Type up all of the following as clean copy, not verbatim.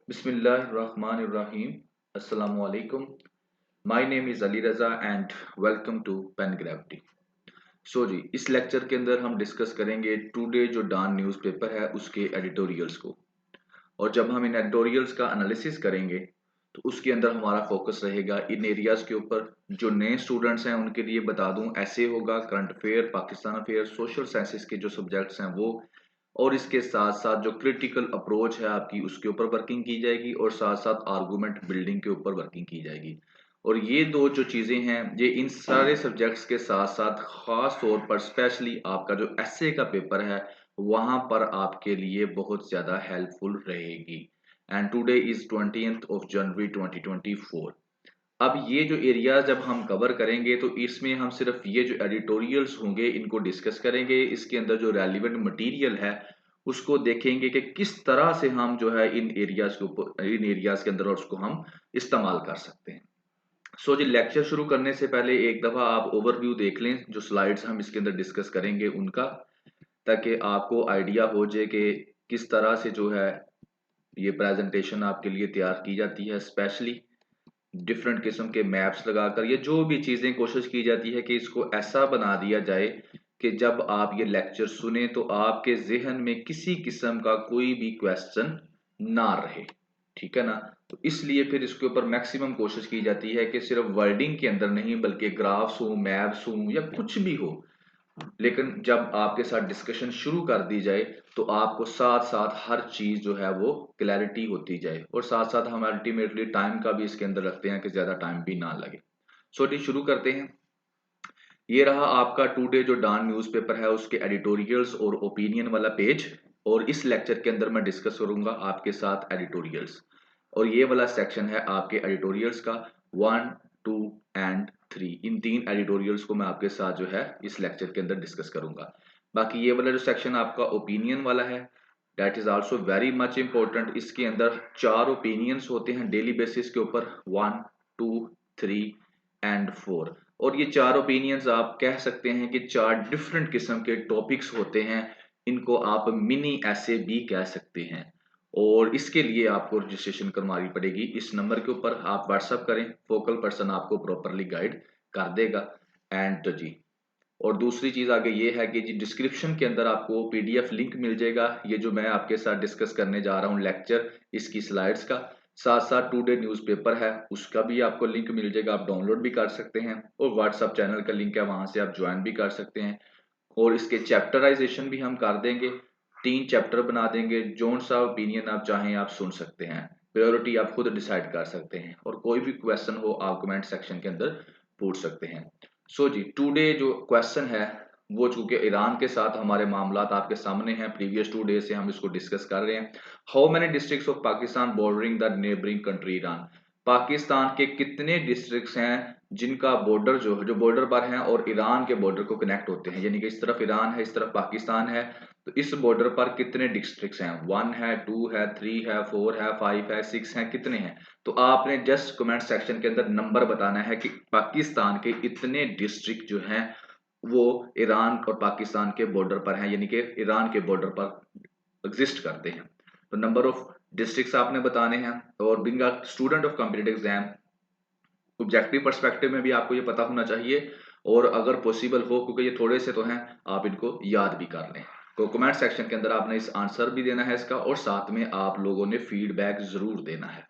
Bismillahirrahmanirrahim. Assalamu alaikum. My name is Ali Raza and welcome to Pen Gravity. जी इस lecture के अंदर हम discuss करेंगे टुडे जो डॉन न्यूज़पेपर है उसके एडिटोरियल्स को। और जब हम इन एडिटोरियल्स का एनालिसिस करेंगे तो उसके अंदर हमारा फोकस रहेगा इन एरियाज के ऊपर। जो नए स्टूडेंट्स हैं उनके लिए बता दूं, ऐसे होगा current affair, Pakistan affair, social sciences के जो सब्जेक्ट्स हैं वो, और इसके साथ साथ जो क्रिटिकल अप्रोच है आपकी उसके ऊपर वर्किंग की जाएगी और साथ साथ आर्गूमेंट बिल्डिंग के ऊपर वर्किंग की जाएगी। और ये दो जो चीज़ें हैं ये इन सारे सब्जेक्ट्स के साथ साथ खास तौर पर स्पेशली आपका जो एसए का पेपर है वहां पर आपके लिए बहुत ज़्यादा हेल्पफुल रहेगी। And today is 20th of January 2024। अब ये जो एरिया जब हम कवर करेंगे तो इसमें हम सिर्फ ये जो एडिटोरियल्स होंगे इनको डिस्कस करेंगे। इसके अंदर जो रेलिवेंट मटेरियल है उसको देखेंगे कि किस तरह से हम जो है इन एरियाज के ऊपर, इन एरियाज के अंदर और उसको हम इस्तेमाल कर सकते हैं। जी लेक्चर शुरू करने से पहले एक दफा आप ओवरव्यू देख लें, जो स्लाइड्स हम इसके अंदर डिस्कस करेंगे उनका, ताकि आपको आइडिया हो जाए कि किस तरह से जो है ये प्रेजेंटेशन आपके लिए तैयार की जाती है। स्पेशली डिफरेंट किस्म के मैप्स लगाकर ये जो भी चीज़ें कोशिश की जाती है कि इसको ऐसा बना दिया जाए कि जब आप ये लेक्चर सुने तो आपके जहन में किसी किस्म का कोई भी क्वेश्चन ना रहे। ठीक है ना? तो इसलिए फिर इसके ऊपर मैक्सिमम कोशिश की जाती है कि सिर्फ वर्डिंग के अंदर नहीं बल्कि ग्राफ्स हो, मैप्स हो या कुछ भी हो, लेकिन जब आपके साथ डिस्कशन शुरू कर दी जाए तो आपको साथ साथ हर चीज जो है वो क्लैरिटी होती जाए। और साथ साथ हम अल्टीमेटली टाइम का भी इसके अंदर रखते हैं कि ज्यादा टाइम भी ना लगे। जी शुरू करते हैं। ये रहा आपका टुडे जो डॉन न्यूज़पेपर है उसके एडिटोरियल्स और ओपिनियन वाला पेज। और इस लेक्चर के अंदर मैं डिस्कस करूंगा आपके साथ एडिटोरियल्स। और ये वाला सेक्शन है आपके एडिटोरियल्स का 1, 2 एंड 3। इन तीन एडिटोरियल्स को मैं आपके साथ जो है इस लेक्चर के अंदर डिस्कस करूंगा। बाकी ये वाला जो सेक्शन आपका ओपिनियन वाला है that is also very much important. इसके अंदर 4 ओपिनियंस होते हैं डेली बेसिस के ऊपर, 1, 2, 3 एंड 4। और ये 4 ओपिनियंस आप कह सकते हैं कि 4 डिफरेंट किस्म के टॉपिक्स होते हैं। इनको आप मिनी ऐसे भी कह सकते हैं। और इसके लिए आपको रजिस्ट्रेशन करवानी पड़ेगी इस नंबर के ऊपर। आप व्हाट्सअप करें, फोकल पर्सन आपको प्रॉपरली गाइड कर देगा। एंड जी, और दूसरी चीज आगे ये है कि जी डिस्क्रिप्शन के अंदर आपको पीडीएफ लिंक मिल जाएगा, ये जो मैं आपके साथ डिस्कस करने जा रहा हूँ लेक्चर, इसकी स्लाइड्स का। साथ साथ टुडे न्यूज़पेपर है उसका भी आपको लिंक मिल जाएगा, आप डाउनलोड भी कर सकते हैं। और व्हाट्सअप चैनल का लिंक है, वहां से आप ज्वाइन भी कर सकते हैं। और इसके चैप्टराइजेशन भी हम कर देंगे, 3 चैप्टर बना देंगे। जोन सा ओपिनियन आप चाहें आप सुन सकते हैं, प्रायोरिटी आप खुद डिसाइड कर सकते हैं। और कोई भी क्वेश्चन हो आप कमेंट सेक्शन के अंदर पूछ सकते हैं। जी टुडे जो क्वेश्चन है वो, चूंकि ईरान के साथ हमारे मामलात आपके सामने हैं, प्रीवियस 2 डे से हम इसको डिस्कस कर रहे हैं। How many districts of Pakistan bordering the neighbouring country Iran? Pakistan के कितने डिस्ट्रिक्ट्स हैं जिनका बॉर्डर जो बॉर्डर पर हैं और ईरान के बॉर्डर को कनेक्ट होते हैं? यानी कि इस तरफ ईरान है, इस तरफ पाकिस्तान है, तो इस बॉर्डर पर कितने डिस्ट्रिक्ट्स हैं? 1 है, 2 है, 3 है, 4 है, 5 है, 6 हैं, कितने हैं? तो आपने जस्ट कमेंट सेक्शन के अंदर नंबर बताना है कि पाकिस्तान के इतने डिस्ट्रिक्ट जो हैं वो ईरान और पाकिस्तान के बॉर्डर पर हैं, यानी कि ईरान के बॉर्डर पर एग्जिस्ट करते हैं। तो नंबर ऑफ डिस्ट्रिक्ट्स आपने बताने हैं। और being a student of competitive exam, objective perspective में भी आपको ये पता होना चाहिए। और अगर पॉसिबल हो, क्योंकि ये थोड़े से तो हैं, आप इनको याद भी कर लें। तो कमेंट सेक्शन के अंदर आपने इस आंसर भी देना है इसका, और साथ में आप लोगों ने फीडबैक जरूर देना है।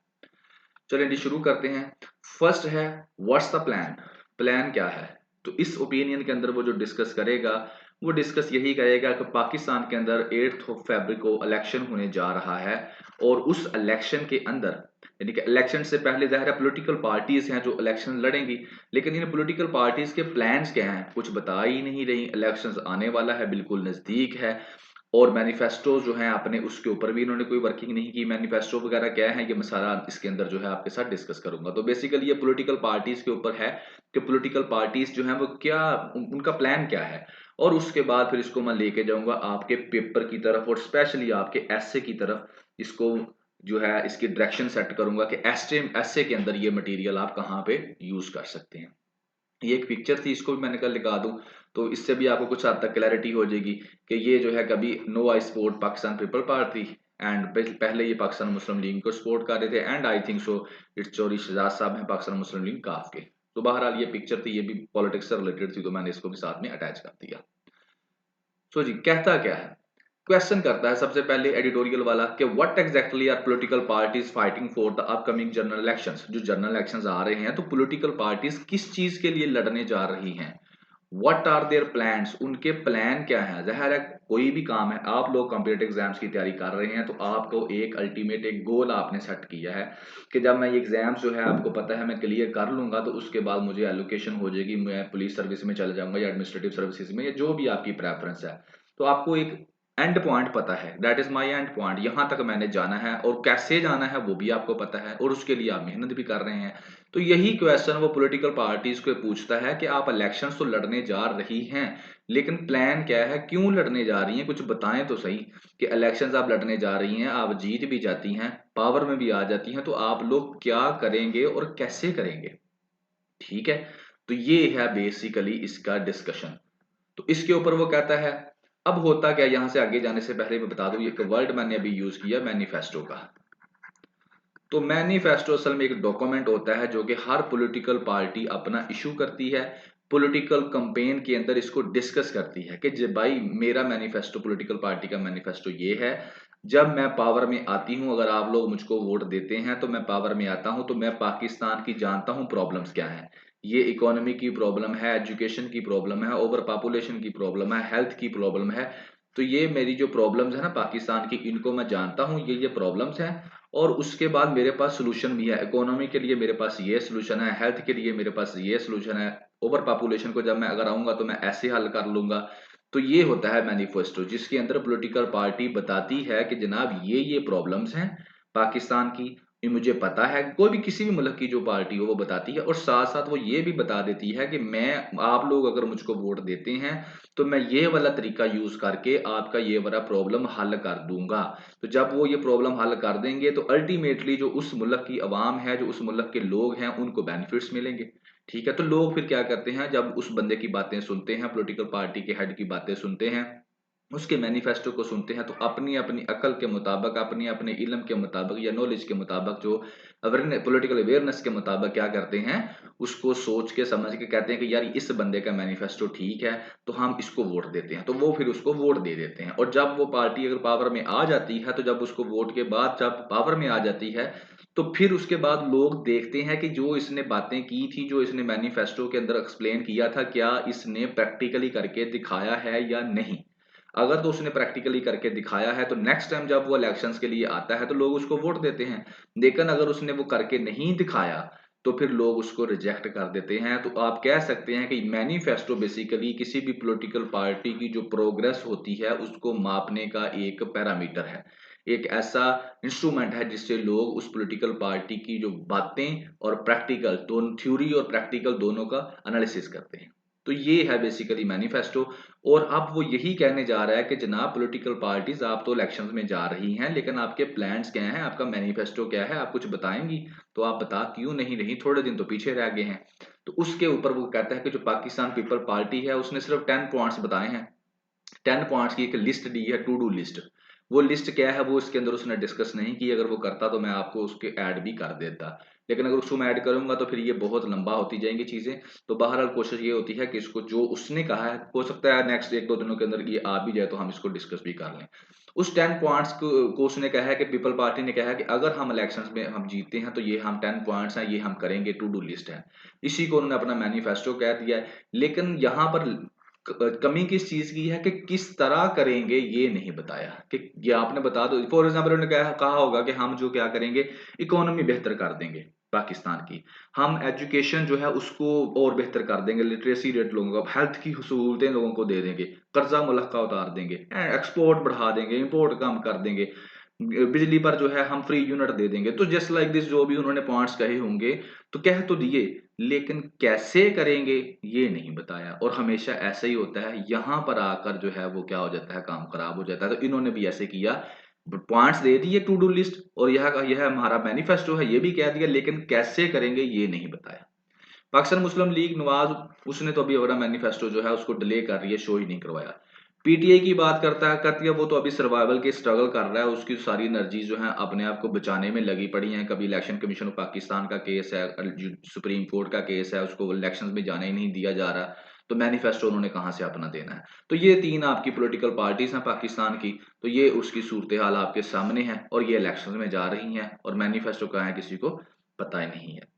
चलिए जी शुरू करते हैं। फर्स्ट है व्हाट्स द प्लान? प्लान क्या है? तो इस ओपिनियन के अंदर वो जो डिस्कस करेगा वो डिस्कस यही करेगा कि पाकिस्तान के अंदर 8 फरवरी को इलेक्शन होने जा रहा है। और उस इलेक्शन के अंदर, यानी कि इलेक्शन से पहले ज़ाहिर है पॉलिटिकल पार्टीज हैं जो इलेक्शन लड़ेंगी, लेकिन इन पॉलिटिकल पार्टीज के प्लान्स क्या हैं कुछ बता ही नहीं रही। इलेक्शंस आने वाला है, बिल्कुल नज़दीक है। और मैनिफेस्टो जो है अपने उसके ऊपर भी इन्होंने कोई वर्किंग नहीं की। मैनिफेस्टो वगैरह क्या है ये मैं सारा इसके अंदर जो है आपके साथ डिस्कस करूंगा। तो बेसिकली ये पॉलिटिकल पार्टीज के ऊपर है कि पॉलिटिकल पार्टीज जो है वो क्या, उनका प्लान क्या है। और उसके बाद फिर इसको मैं लेके जाऊंगा आपके पेपर की तरफ और स्पेशली आपके एसे की तरफ। इसको जो है इसकी डायरेक्शन सेट करूंगा कि एसे के अंदर ये मटेरियल आप कहाँ पे यूज कर सकते हैं। ये एक पिक्चर थी, इसको भी मैंने कहा लगा दूं, तो इससे भी आपको कुछ हद तक क्लैरिटी हो जाएगी कि ये जो है कभी no I support Pakistan People Party and पहले ये पाकिस्तान मुस्लिम लीग को सपोर्ट कर रहे थे and I think so it's Chaudhry Shahzad sahab हैं पाकिस्तान मुस्लिम लीग काफ के। तो बहरहाल ये पिक्चर थी, ये भी पॉलिटिक्स से रिलेटेड थी, तो मैंने इसको भी साथ में अटैच कर दिया। सो जी कहता क्या है, क्वेश्चन करता है सबसे पहले एडिटोरियल वाला कि what exactly are political parties fighting for the upcoming general elections. जो जनरल इलेक्शंस आ रहे हैं तो पॉलिटिकल पार्टीज किस चीज के लिए लड़ने जा रही हैं, व्हाट आर देयर प्लान्स, उनके प्लान क्या है। जाहिर है कोई भी काम है, आप लोग कॉम्पिटिटिव एग्जाम्स की तैयारी कर रहे हैं तो आपको एक अल्टीमेट एक गोल आपने सेट किया है कि जब मैं ये एग्जाम्स जो है आपको पता है मैं क्लियर कर लूंगा तो उसके बाद मुझे एलोकेशन हो जाएगी, मैं पुलिस सर्विस में चला जाऊंगा या एडमिनिस्ट्रेटिव सर्विसेज में या जो भी आपकी प्रेफरेंस है। तो आपको एक एंड पॉइंट पता है, that is my and point, यहां तक मैंने जाना है और कैसे जाना है वो भी आपको पता है और उसके लिए आप मेहनत भी कर रहे हैं। तो यही क्वेश्चन वो पॉलिटिकल पार्टीज को पूछता है कि आप इलेक्शंस तो लड़ने जा रही हैं लेकिन प्लान क्या है, क्यों लड़ने जा रही हैं, कुछ बताएं तो सही कि इलेक्शंस आप लड़ने जा रही हैं, आप जीत भी जाती हैं, पावर में भी आ जाती हैं, तो आप लोग क्या करेंगे और कैसे करेंगे। ठीक है, तो ये है बेसिकली इसका डिस्कशन। तो इसके ऊपर वो कहता है, अब होता क्या, यहां से आगे जाने से पहले मैं बता दूं एक वर्ड मैंने अभी यूज किया मैनिफेस्टो का। तो मैनिफेस्टो असल में एक डॉक्यूमेंट होता है जो कि हर पॉलिटिकल पार्टी अपना इशू करती है, पॉलिटिकल कैंपेन के अंदर इसको डिस्कस करती है कि भाई मेरा मैनिफेस्टो, पॉलिटिकल पार्टी का मैनिफेस्टो ये है, जब मैं पावर में आती हूं, अगर आप लोग मुझको वोट देते हैं तो मैं पावर में आता हूं तो मैं पाकिस्तान की जानता हूं प्रॉब्लम्स क्या है। ये इकोनॉमी की प्रॉब्लम है, एजुकेशन की प्रॉब्लम है, ओवर पॉपुलेशन की प्रॉब्लम है, हेल्थ की प्रॉब्लम है। तो ये मेरी जो प्रॉब्लम्स है ना पाकिस्तान की, इनको मैं जानता हूँ, ये प्रॉब्लम्स हैं और उसके बाद मेरे पास सोल्यूशन भी है। इकोनॉमी के लिए मेरे पास ये सोल्यूशन है, हेल्थ के लिए मेरे पास ये सोल्यूशन है, ओवर पॉपुलेशन को जब मैं अगर आऊंगा तो मैं ऐसे हल कर लूंगा। तो ये होता है मैनिफेस्टो, जिसके अंदर पॉलिटिकल पार्टी बताती है कि जनाब ये प्रॉब्लम्स हैं पाकिस्तान की, ये मुझे पता है। कोई भी किसी भी मुल्क की जो पार्टी हो वो बताती है और साथ साथ वो ये भी बता देती है कि मैं, आप लोग अगर मुझको वोट देते हैं तो मैं ये वाला तरीका यूज करके आपका ये वाला प्रॉब्लम हल कर दूंगा। तो जब वो ये प्रॉब्लम हल कर देंगे तो अल्टीमेटली जो उस मुल्क की अवाम है, जो उस मुल्क के लोग हैं, उनको बेनिफिट्स मिलेंगे। ठीक है, तो लोग फिर क्या करते हैं, जब उस बंदे की बातें सुनते हैं, पॉलिटिकल पार्टी के हेड की बातें सुनते हैं, उसके मैनिफेस्टो को सुनते हैं, तो अपनी अपनी अकल के मुताबिक, अपनी अपने इल्म के मुताबिक या नॉलेज के मुताबिक, जो पॉलिटिकल अवेयरनेस के मुताबिक क्या करते हैं, उसको सोच के समझ के कहते हैं कि यार इस बंदे का मैनिफेस्टो ठीक है तो हम इसको वोट देते हैं, तो वो फिर उसको वोट दे देते हैं। और जब वो पार्टी अगर पावर में आ जाती है, तो जब उसको वोट के बाद जब पावर में आ जाती है तो फिर उसके बाद लोग देखते हैं कि जो इसने बातें की थी, जो इसने मैनिफेस्टो के अंदर एक्सप्लेन किया था, क्या इसने प्रैक्टिकली करके दिखाया है या नहीं। अगर तो उसने प्रैक्टिकली करके दिखाया है तो नेक्स्ट टाइम जब वो इलेक्शंस के लिए आता है तो लोग उसको वोट देते हैं। लेकिन अगर उसने वो करके नहीं दिखाया तो फिर लोग उसको रिजेक्ट कर देते हैं। तो आप कह सकते हैं कि मैनिफेस्टो बेसिकली किसी भी पॉलिटिकल पार्टी की जो प्रोग्रेस होती है उसको मापने का एक पैरामीटर है, एक ऐसा इंस्ट्रूमेंट है जिससे लोग उस पॉलिटिकल पार्टी की जो बातें और प्रैक्टिकल दोनों, थ्योरी और प्रैक्टिकल दोनों का एनालिसिस करते हैं। तो ये है बेसिकली मैनिफेस्टो। और अब वो यही कहने जा रहा है कि जनाब पॉलिटिकल पार्टीज आप तो इलेक्शंस में जा रही हैं लेकिन आपके प्लान्स क्या हैं, आपका मैनिफेस्टो क्या है, आप कुछ बताएंगी। तो आप बता क्यों नहीं रही, थोड़े दिन तो पीछे रह गए हैं। तो उसके ऊपर वो कहता है कि जो पाकिस्तान पीपल पार्टी है उसने सिर्फ 10 पॉइंट्स बताए हैं, 10 पॉइंट्स की एक लिस्ट दी है, टू डू लिस्ट। वो लिस्ट क्या है वो इसके अंदर उसने डिस्कस नहीं की, अगर वो करता तो मैं आपको उसके ऐड भी कर देता, लेकिन अगर उसको मैं ऐड करूंगा तो फिर ये बहुत लंबा होती जाएंगी चीजें। तो बहरहाल कोशिश ये होती है कि इसको जो उसने कहा है, हो सकता है नेक्स्ट एक दो दिनों के अंदर ये आ भी जाए तो हम इसको डिस्कस भी कर लें। उस 10 पॉइंट्स को उसने कहा है कि पीपल पार्टी ने कहा है कि अगर हम इलेक्शंस में हम जीतते हैं तो ये हम 10 पॉइंट्स हैं, ये हम करेंगे, टू डू लिस्ट है। इसी को उन्होंने अपना मैनिफेस्टो कह दिया है। लेकिन यहाँ पर कमी किस चीज की है कि किस तरह करेंगे ये नहीं बताया। कि ये आपने बता दो, फॉर एग्जाम्पल उन्होंने कहा होगा कि हम जो क्या करेंगे, इकोनॉमी बेहतर कर देंगे पाकिस्तान की, हम एजुकेशन जो है उसको और बेहतर कर देंगे, लिटरेसी रेट लोगों का, हेल्थ की सहूलतें लोगों को दे देंगे, कर्जा मुल्क का उतार देंगे, एक्सपोर्ट बढ़ा देंगे, इंपोर्ट कम कर देंगे, बिजली पर जो है हम फ्री यूनिट दे देंगे। तो जस्ट लाइक दिस जो भी उन्होंने पॉइंट्स कहे होंगे तो कह तो दिए, लेकिन कैसे करेंगे ये नहीं बताया। और हमेशा ऐसा ही होता है, यहां पर आकर जो है वो क्या हो जाता है, काम खराब हो जाता है। तो इन्होंने भी ऐसे किया, पॉइंट्स दे दिए टू डू लिस्ट, और यह हमारा मैनिफेस्टो है ये भी कह दिया, लेकिन कैसे करेंगे ये नहीं बताया। पाकिस्तान मुस्लिम लीग नवाज, उसने तो अभी अपना मैनिफेस्टो जो है उसको डिले कर रही है, शो ही नहीं करवाया। पीटीआई की बात करती है वो तो अभी सर्वाइवल के स्ट्रगल कर रहा है, उसकी सारी एनर्जी जो है अपने आप को बचाने में लगी पड़ी हैं। कभी इलेक्शन कमीशन ऑफ पाकिस्तान का केस है, सुप्रीम कोर्ट का केस है, उसको इलेक्शंस में जाने ही नहीं दिया जा रहा, तो मैनिफेस्टो उन्होंने कहाँ से अपना देना है। तो ये तीन आपकी पॉलिटिकल पार्टीज हैं पाकिस्तान की, तो ये उसकी सूरत हाल आपके सामने है और ये इलेक्शन में जा रही हैं और मैनिफेस्टो कहाँ है किसी को पता ही नहीं है।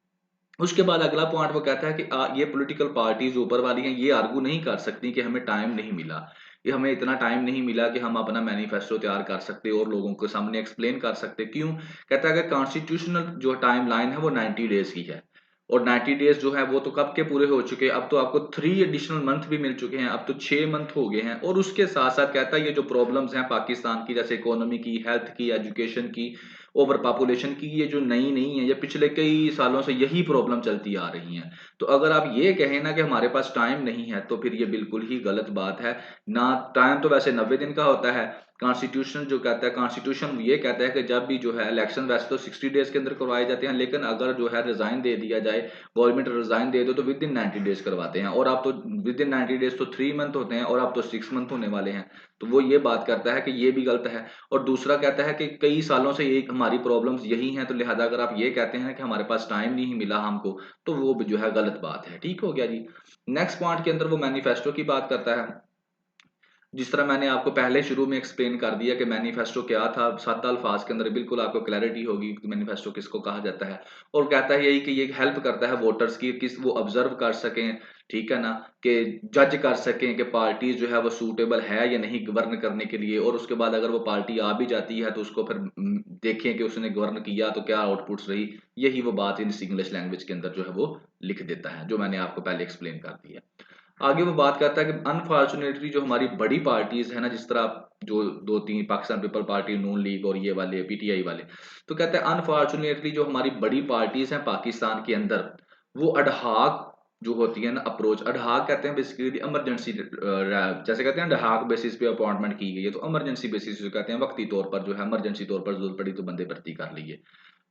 उसके बाद अगला पॉइंट वो कहता है कि ये पॉलिटिकल पार्टीज ऊपर वाली हैं, ये आर्गू नहीं कर सकती कि हमें टाइम नहीं मिला, ये हमें इतना टाइम नहीं मिला कि हम अपना मैनिफेस्टो तैयार कर सकते और लोगों के सामने एक्सप्लेन कर सकते। क्यों? कहता है कि कॉन्स्टिट्यूशनल जो टाइम लाइन है वो 90 डेज की है और 90 डेज जो है वो तो कब के पूरे हो चुके हैं, अब तो आपको 3 एडिशनल मंथ भी मिल चुके हैं, अब तो 6 मंथ हो गए हैं। और उसके साथ साथ कहता है ये जो प्रॉब्लम्स हैं पाकिस्तान की, जैसे इकोनॉमी की, हेल्थ की, एजुकेशन की, ओवर पॉपुलेशन की, ये जो नई नहीं है, ये पिछले कई सालों से यही प्रॉब्लम चलती आ रही हैं। तो अगर आप ये कहें ना कि हमारे पास टाइम नहीं है, तो फिर ये बिल्कुल ही गलत बात है। ना टाइम तो वैसे 90 दिन का होता है। कॉन्स्टिट्यूशन जो कहता है, कॉन्स्टिट्यूशन ये कहता है कि जब भी जो है इलेक्शन वैसे तो 60 डेज के अंदर करवाए जाते हैं, लेकिन अगर जो है रिजाइन दे दिया जाए, गवर्नमेंट रिजाइन दे दो, तो विद इन 90 डेज करवाते हैं। और आप तो विद इन 90 डेज तो 3 मंथ होते हैं और आप तो 6 मंथ होने वाले हैं। तो वो ये बात करता है कि ये भी गलत है। और दूसरा कहता है कि कई सालों से एक हमारी प्रॉब्लम्स यही हैं, तो लिहाजा अगर आप ये कहते हैं कि हमारे पास टाइम नहीं मिला हमको, तो वो भी जो है गलत बात है। ठीक हो गया जी। नेक्स्ट पॉइंट के अंदर वो मैनिफेस्टो की बात करता है। जिस तरह मैंने आपको पहले शुरू में एक्सप्लेन कर दिया कि मैनिफेस्टो क्या था, सादा अल्फाज के अंदर बिल्कुल आपको क्लैरिटी होगी कि मैनिफेस्टो किसको कहा जाता है। और कहता है यही कि ये हेल्प करता है वोटर्स की, किस वो ऑब्जर्व कर सकें, ठीक है ना, कि जज कर सकें कि पार्टी जो है वो सूटेबल है या नहीं गवर्न करने के लिए। और उसके बाद अगर वो पार्टी आ भी जाती है तो उसको फिर देखें कि उसने गवर्न किया तो क्या आउटपुट्स रही। यही वो बात इन इंग्लिश लैंग्वेज के अंदर जो है वो लिख देता है, जो मैंने आपको पहले एक्सप्लेन कर दिया। आगे वो बात करता है कि अनफॉर्चुनेटली जो हमारी बड़ी पार्टीज है ना, जिस तरह आप जो दो तीन पाकिस्तान पीपल पार्टी, नून लीग और ये वाले पीटीआई वाले, तो कहते हैं अनफॉर्चुनेटली जो हमारी बड़ी पार्टीज हैं पाकिस्तान के अंदर, वो अडहाक जो होती है ना अप्रोच, अडहाक कहते हैं बेसिकली इमरजेंसी, जैसे कहते हैं अडहाक बेसिस पे अपॉइंटमेंट की गई है, तो इमरजेंसी बेसिस पे कहते हैं वक्ती तौर पर जो है इमरजेंसी तौर पर जरूरत पड़ी तो बंदे भर्ती कर लिए।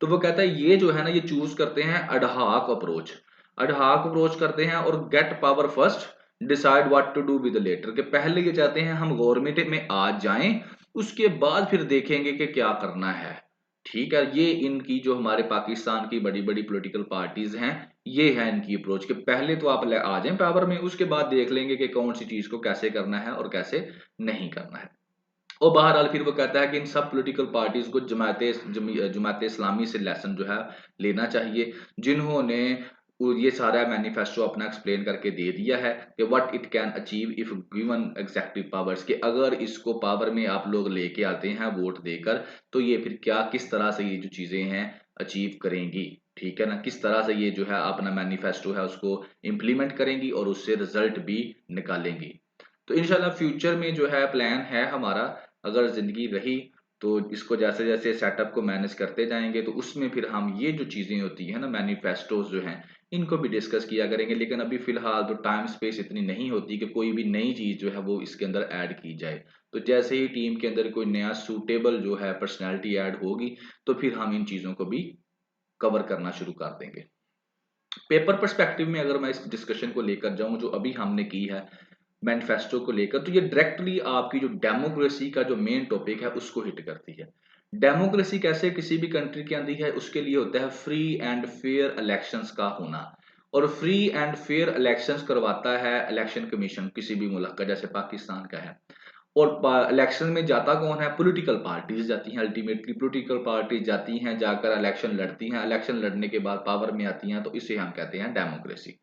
तो वो कहता है ये जो है ना ये चूज करते हैं अडहाक अप्रोच, अडहाक अप्रोच करते हैं और get power first, decide what to do with later, के पहले ये चाहते हैं हम गवर्नमेंट में आ जाएं, उसके बाद फिर देखेंगे कि क्या करना है। ठीक है, ये इनकी जो हमारे पाकिस्तान की बड़ी बड़ी पॉलिटिकल पार्टीज हैं, ये है इनकी अप्रोच कि पहले तो आप आ जाएं पावर में, उसके बाद देख लेंगे कि कौन सी चीज को कैसे करना है और कैसे नहीं करना है। और बहरहाल फिर वो कहता है कि इन सब पॉलिटिकल पार्टीज को जमात इस्लामी से लेसन जो है लेना चाहिए, जिन्होंने ये सारा मैनिफेस्टो अपना एक्सप्लेन करके दे दिया है कि what it can achieve if given executive powers, कि अगर इसको पावर में आप लोग लेके आते हैं वोट देकर, तो ये फिर क्या किस तरह से ये जो चीजें हैं अचीव करेंगी। ठीक है ना, किस तरह से ये जो है अपना मैनिफेस्टो है उसको इम्प्लीमेंट करेंगी और उससे रिजल्ट भी निकालेंगी। तो इंशाल्लाह फ्यूचर में जो है प्लान है हमारा, अगर ज़िंदगी रही तो इसको जैसे-जैसे सेटअप को मैनेज करते जाएँगे, तो उसमें फिर हम ये जो चीज़ें होती हैं ना मैनिफेस्टोज़ जो हैं, इनको भी डिस्कस किया करेंगे। लेकिन अभी फ़िलहाल तो टाइम स्पेस इतनी नहीं होती कि कोई भी नई चीज़ जो है वो इसके अंदर ऐड की जाए। तो जैसे ही टीम के अंदर कोई नया सूटेबल जो है पर्सनैलिटी ऐड होगी, तो फिर हम इन चीज़ों को भी कवर करना शुरू कर देंगे। पेपर पर्सपेक्टिव में अगर मैं इस डिस्कशन को लेकर जाऊँ जो अभी हमने की है मैनिफेस्टो को लेकर, तो ये डायरेक्टली आपकी जो डेमोक्रेसी का जो मेन टॉपिक है उसको हिट करती है। डेमोक्रेसी कैसे किसी भी कंट्री के अंदर है, उसके लिए होता है फ्री एंड फेयर इलेक्शंस का होना। और फ्री एंड फेयर इलेक्शंस करवाता है इलेक्शन कमीशन किसी भी मुल्क का, जैसे पाकिस्तान का है। और इलेक्शन में जाता कौन है? पॉलिटिकल पार्टीज जाती हैं, अल्टीमेटली पॉलिटिकल पार्टीज जाती हैं, जाकर इलेक्शन लड़ती हैं, इलेक्शन लड़ने के बाद पावर में आती हैं, तो इसे हम कहते हैं डेमोक्रेसी।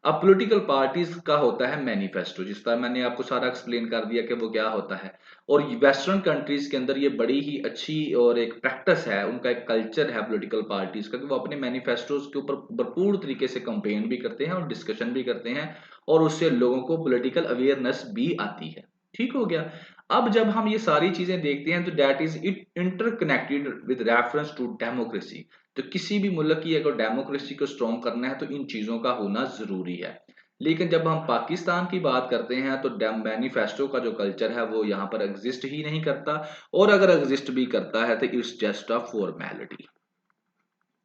अब पॉलिटिकल पार्टीज का होता है मैनिफेस्टो, जिस तरह मैंने आपको सारा एक्सप्लेन कर दिया कि वो क्या होता है। और वेस्टर्न कंट्रीज के अंदर ये बड़ी ही अच्छी और एक प्रैक्टिस है, उनका एक कल्चर है पॉलिटिकल पार्टीज का, कि वो अपने मैनिफेस्टोज के ऊपर भरपूर तरीके से कंपेन भी करते हैं और डिस्कशन भी करते हैं, और उससे लोगों को पॉलिटिकल अवेयरनेस भी आती है। ठीक हो गया। अब जब हम ये सारी चीजें देखते हैं तो that is it interconnected with reference to democracy. तो किसी भी मुल्क की अगर डेमोक्रेसी को स्ट्रॉन्ग करना है तो इन चीजों का होना जरूरी है। लेकिन जब हम पाकिस्तान की बात करते हैं तो मैनिफेस्टो का जो कल्चर है वो यहाँ पर एग्जिस्ट ही नहीं करता, और अगर एग्जिस्ट भी करता है तो इट्स जस्ट अ फॉर्मेलिटी।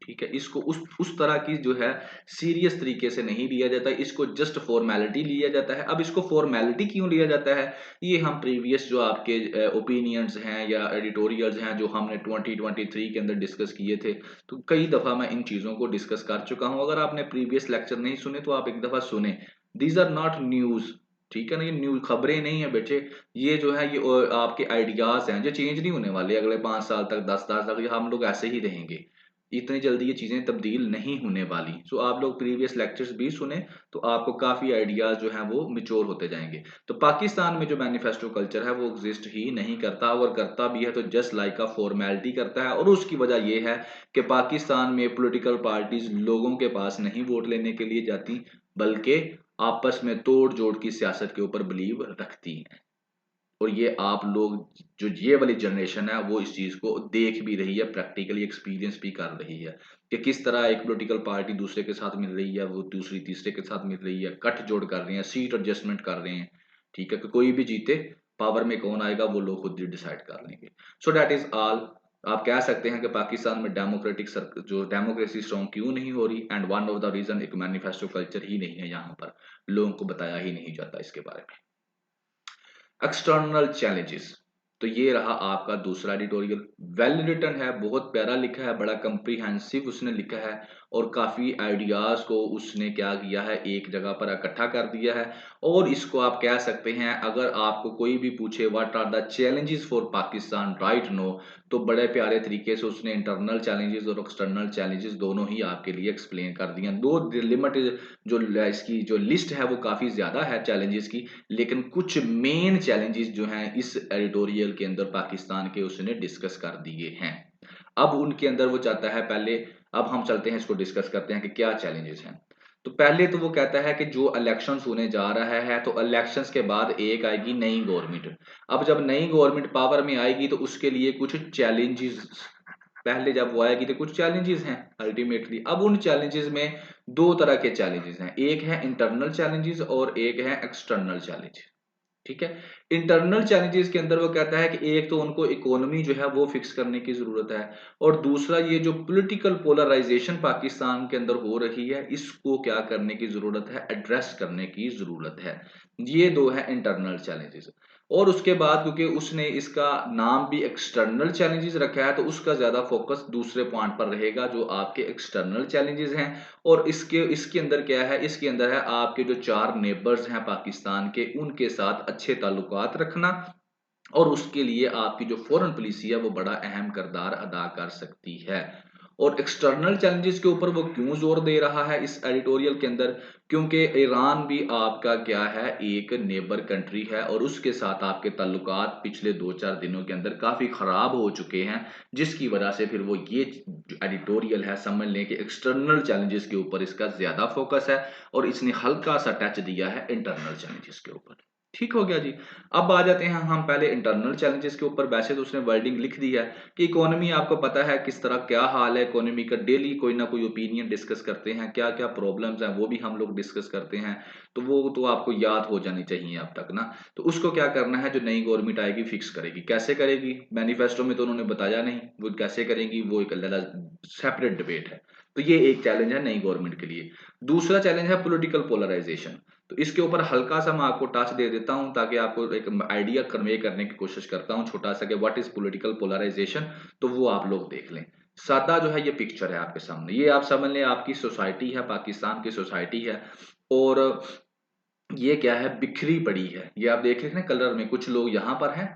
ठीक है, इसको उस तरह की जो है सीरियस तरीके से नहीं लिया जाता, इसको जस्ट फॉर्मेलिटी लिया जाता है। अब इसको फॉर्मेलिटी क्यों लिया जाता है, ये हम प्रीवियस जो आपके ओपिनियंस हैं या एडिटोरियल्स हैं जो हमने 2023 के अंदर डिस्कस किए थे, तो कई दफ़ा मैं इन चीज़ों को डिस्कस कर चुका हूँ। अगर आपने प्रीवियस लेक्चर नहीं सुने तो आप एक दफ़ा सुने। दीज आर नॉट न्यूज़, ठीक है ना, ये न्यूज़ खबरें नहीं है बेटे, ये जो है ये आपके आइडियाज़ हैं जो चेंज नहीं होने वाले अगले 5 साल तक, 10 साल तक, ये हम लोग ऐसे ही रहेंगे। इतनी जल्दी ये चीज़ें तब्दील नहीं होने वाली। सो आप लोग प्रीवियस लेक्चर्स भी सुने तो आपको काफ़ी आइडियाज़ जो हैं वो मैच्योर होते जाएँगे। तो पाकिस्तान में जो मैनिफेस्टो कल्चर है वो एग्ज़िस्ट ही नहीं करता, अगर करता भी है तो जस्ट लाइक अ फॉर्मेलिटी करता है, और उसकी वजह ये है कि पाकिस्तान में पॉलिटिकल पार्टीज़ लोगों के पास नहीं वोट लेने के लिए जाती, बल्कि आपस में तोड़-जोड़ की सियासत के ऊपर बिलीव रखती हैं। और ये आप लोग जो ये वाली जनरेशन है वो इस चीज़ को देख भी रही है, प्रैक्टिकली एक्सपीरियंस भी कर रही है कि किस तरह एक पॉलिटिकल पार्टी दूसरे के साथ मिल रही है, वो दूसरी तीसरे के साथ मिल रही है, गठजोड़ कर रही है, सीट एडजस्टमेंट कर रहे हैं। ठीक है, कि कोई भी जीते, पावर में कौन आएगा वो लोग खुद ही डिसाइड कर लेंगे। So that is all. आप कह सकते हैं कि पाकिस्तान में डेमोक्रेटिक जो डेमोक्रेसी स्ट्रॉन्ग क्यों नहीं हो रही, and one of the reason एक मैनिफेस्टो कल्चर ही नहीं है, यहाँ पर लोगों को बताया ही नहीं जाता इसके बारे में। एक्सटर्नल चैलेंजेस, तो ये रहा आपका दूसरा एडिटोरियल। वेल रिटन है, बहुत प्यारा लिखा है, बड़ा कंप्रीहेंसिव उसने लिखा है, और काफ़ी आइडियाज़ को उसने क्या किया है, एक जगह पर इकट्ठा कर दिया है। और इसको आप कह सकते हैं, अगर आपको कोई भी पूछे what are the challenges for Pakistan right no, तो बड़े प्यारे तरीके से उसने इंटरनल चैलेंजेस और एक्सटर्नल चैलेंजेस दोनों ही आपके लिए एक्सप्लेन कर दिए। दो लिमिट जो इसकी जो लिस्ट है वो काफ़ी ज़्यादा है चैलेंजेस की, लेकिन कुछ मेन चैलेंजेस जो हैं इस एडिटोरियल के अंदर पाकिस्तान के उसने डिस्कस कर दिए हैं। अब उनके अंदर वो चाहता है, पहले अब हम चलते हैं इसको डिस्कस करते हैं कि क्या चैलेंजेस हैं। तो पहले तो वो कहता है कि जो इलेक्शंस होने जा रहा है, तो इलेक्शंस के बाद एक आएगी नई गवर्नमेंट। अब जब नई गवर्नमेंट पावर में आएगी तो उसके लिए कुछ चैलेंजेस, पहले जब वो आएगी तो कुछ चैलेंजेस हैं अल्टीमेटली। अब उन चैलेंजेस में दो तरह के चैलेंजेस हैं, एक है इंटरनल चैलेंजेस और एक है एक्सटर्नल चैलेंज। ठीक है, इंटरनल चैलेंजेस के अंदर वो कहता है कि एक तो उनको इकोनॉमी जो है वो फिक्स करने की जरूरत है, और दूसरा ये जो पॉलिटिकल पोलराइजेशन पाकिस्तान के अंदर हो रही है इसको क्या करने की जरूरत है, एड्रेस करने की जरूरत है। ये दो है इंटरनल चैलेंजेस। और उसके बाद क्योंकि उसने इसका नाम भी एक्सटर्नल चैलेंजेस रखा है, तो उसका ज्यादा फोकस दूसरे पॉइंट पर रहेगा जो आपके एक्सटर्नल चैलेंजेस हैं। और इसके इसके अंदर क्या है, इसके अंदर है आपके जो 4 नेबर्स हैं पाकिस्तान के, उनके साथ अच्छे ताल्लुकात रखना, और उसके लिए आपकी जो फॉरेन पॉलिसी है वो बड़ा अहम किरदार अदा कर सकती है। और एक्सटर्नल चैलेंजेस के ऊपर वो क्यों जोर दे रहा है इस एडिटोरियल के अंदर, क्योंकि ईरान भी आपका क्या है, एक नेबर कंट्री है, और उसके साथ आपके ताल्लुकात पिछले 2-4 दिनों के अंदर काफ़ी ख़राब हो चुके हैं, जिसकी वजह से फिर वो ये एडिटोरियल है, समझ लें कि एक्सटर्नल चैलेंजेस के ऊपर इसका ज़्यादा फोकस है, और इसने हल्का सा टच दिया है इंटरनल चैलेंजेस के ऊपर। ठीक हो गया जी। अब आ जाते हैं हम पहले इंटरनल चैलेंजेस के ऊपर। वैसे तो उसने वर्डिंग लिख दी है कि इकोनॉमी, आपको पता है किस तरह क्या हाल है इकोनॉमी का, डेली कोई ना कोई ओपिनियन डिस्कस करते हैं, क्या क्या प्रॉब्लम्स हैं वो भी हम लोग डिस्कस करते हैं, तो वो तो आपको याद हो जानी चाहिए अब तक ना। तो उसको क्या करना है, जो नई गवर्नमेंट आएगी फिक्स करेगी। कैसे करेगी, मैनिफेस्टो में तो उन्होंने बताया नहीं, वो कैसे करेंगी वो एक अलग सेपरेट डिबेट है। तो ये एक चैलेंज है नई गवर्नमेंट के लिए। दूसरा चैलेंज है पॉलिटिकल पोलराइजेशन। तो इसके ऊपर हल्का सा मैं आपको टच दे देता हूं ताकि आपको एक आइडिया कन्वे करने की कोशिश करता हूं छोटा सा, कि व्हाट इज पॉलिटिकल पोलराइजेशन। तो वो आप लोग देख लें। सादा जो है ये पिक्चर है आपके सामने, ये आप समझ लें आपकी सोसाइटी है, पाकिस्तान की सोसाइटी है, और ये क्या है, बिखरी पड़ी है। ये आप देख रहे हैं ना कलर में, कुछ लोग यहाँ पर हैं,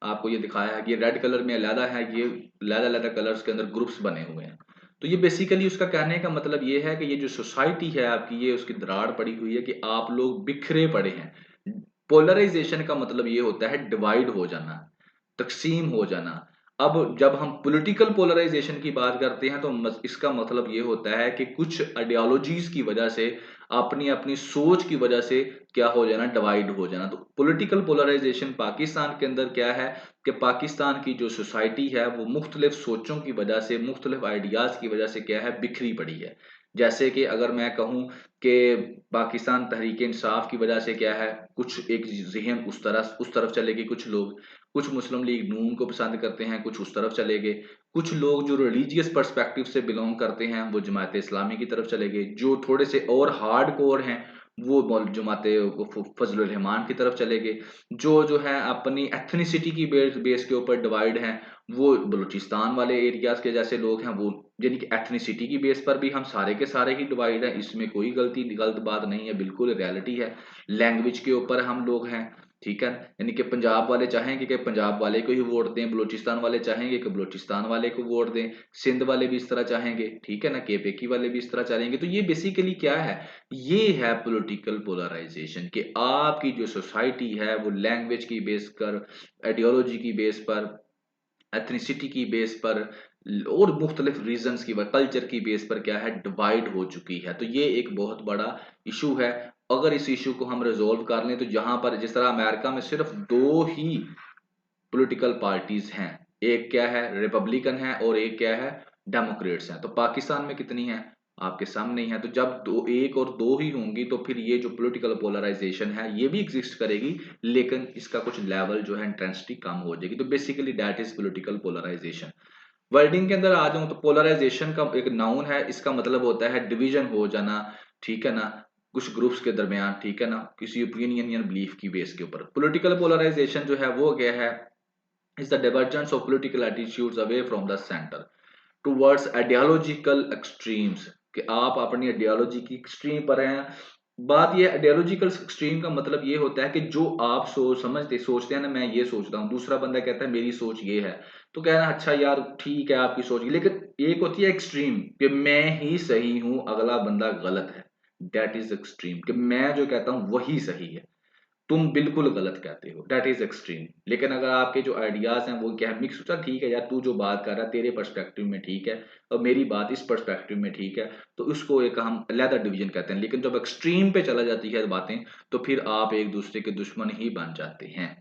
आपको ये दिखाया है कि ये रेड कलर में अलहदा है, ये अलग-अलग कलर्स के अंदर ग्रुप्स बने हुए हैं। तो ये बेसिकली उसका कहने का मतलब ये है कि ये जो सोसाइटी है आपकी, ये उसकी दरार पड़ी हुई है कि आप लोग बिखरे पड़े हैं। पोलराइजेशन का मतलब ये होता है डिवाइड हो जाना, तकसीम हो जाना। अब जब हम पॉलिटिकल पोलराइजेशन की बात करते हैं तो इसका मतलब ये होता है कि कुछ आइडियोलॉजीज की वजह से, अपनी अपनी सोच की वजह से क्या हो जाना, डिवाइड हो जाना। तो पॉलिटिकल पोलराइजेशन पाकिस्तान के अंदर क्या है कि पाकिस्तान की जो सोसाइटी है वो मुख्तलिफ सोचों की वजह से, मुख्तलिफ आइडियाज की वजह से क्या है, बिखरी पड़ी है। जैसे कि अगर मैं कहूँ कि पाकिस्तान तहरीक इंसाफ की वजह से क्या है, कुछ एक ज़हन उस तरफ चले गए कुछ लोग, कुछ मुस्लिम लीग नून को पसंद करते हैं, कुछ उस तरफ चले गए। कुछ लोग जो रिलीजियस पर्सपेक्टिव से बिलोंग करते हैं वो जमात इस्लामी की तरफ चले गए। जो थोड़े से और हार्ड कोर हैं वो जमात फजल रहमान की तरफ चले गए। जो है अपनी एथनिसिटी की बेस के ऊपर डिवाइड हैं, वो बलूचिस्तान वाले एरियाज के जैसे लोग हैं, वो यानी कि एथनिसिटी की बेस पर भी हम सारे के सारे ही डिवाइड हैं, इसमें कोई गलत बात नहीं है, बिल्कुल रियलिटी है। लैंग्वेज के ऊपर हम लोग हैं, ठीक है। यानी कि पंजाब वाले चाहेंगे कि पंजाब वाले को ही वोट दें, बलूचिस्तान वाले चाहेंगे कि बलूचिस्तान वाले को वोट दें, सिंध वाले भी इस तरह चाहेंगे, ठीक है ना, केपेकी वाले भी इस तरह चाहेंगे। तो ये बेसिकली क्या है, ये है पॉलिटिकल पोलराइजेशन, कि आपकी जो सोसाइटी है वो लैंग्वेज की बेस पर, आइडियोलॉजी की बेस पर, एथनिसिटी की बेस पर और मुख्तलिफ रीजंस की, कल्चर की बेस पर क्या है, डिवाइड हो चुकी है। तो ये एक बहुत बड़ा इशू है। अगर इस इशू को हम रिजोल्व कर लें तो यहाँ पर जिस तरह अमेरिका में सिर्फ दो ही पॉलिटिकल पार्टीज हैं, एक क्या है रिपब्लिकन है और एक क्या है डेमोक्रेट्स हैं, तो पाकिस्तान में कितनी है आपके सामने ही है। तो जब दो, एक और दो ही होंगी तो फिर ये जो पॉलिटिकल पोलराइजेशन है ये भी एग्जिस्ट करेगी, लेकिन इसका कुछ लेवल जो है इंटेंसिटी कम हो जाएगी। तो basically that is political polarisation. Wording के अंदर आ जाऊं तो पोलराइजेशन का एक नाउन है, इसका मतलब होता है डिवीजन हो जाना, ठीक है ना, कुछ ग्रुप्स के दरमियान, ठीक है ना, किसी ओपिनियन या बिलीफ की बेस के ऊपर। पॉलिटिकल पोलराइजेशन जो है वो क्या है, is the divergence of political attitudes away from the center towards ideological extremes, कि आप अपनी आइडियोलॉजी की एक्सट्रीम पर हैं। बात ये आइडियोलॉजिकल एक्सट्रीम का मतलब ये होता है कि जो आप सोचते हैं ना, मैं ये सोचता हूँ, दूसरा बंदा कहता है मेरी सोच ये है, तो कहना अच्छा यार ठीक है आपकी सोच, लेकिन एक होती है एक्सट्रीम कि मैं ही सही हूं अगला बंदा गलत है, दैट इज एक्सट्रीम, कि मैं जो कहता हूं वही सही है, तुम बिल्कुल गलत कहते हो, दैट इज एक्सट्रीम। लेकिन अगर आपके जो आइडियाज हैं वो क्या है, मिक्स, चल ठीक है यार तू जो बात कर रहा है तेरे पर्सपेक्टिव में ठीक है और मेरी बात इस पर्सपेक्टिव में ठीक है, तो उसको एक हम अलहदा डिवीजन कहते हैं। लेकिन जब एक्सट्रीम पे चला जाती है बातें तो फिर आप एक दूसरे के दुश्मन ही बन जाते हैं।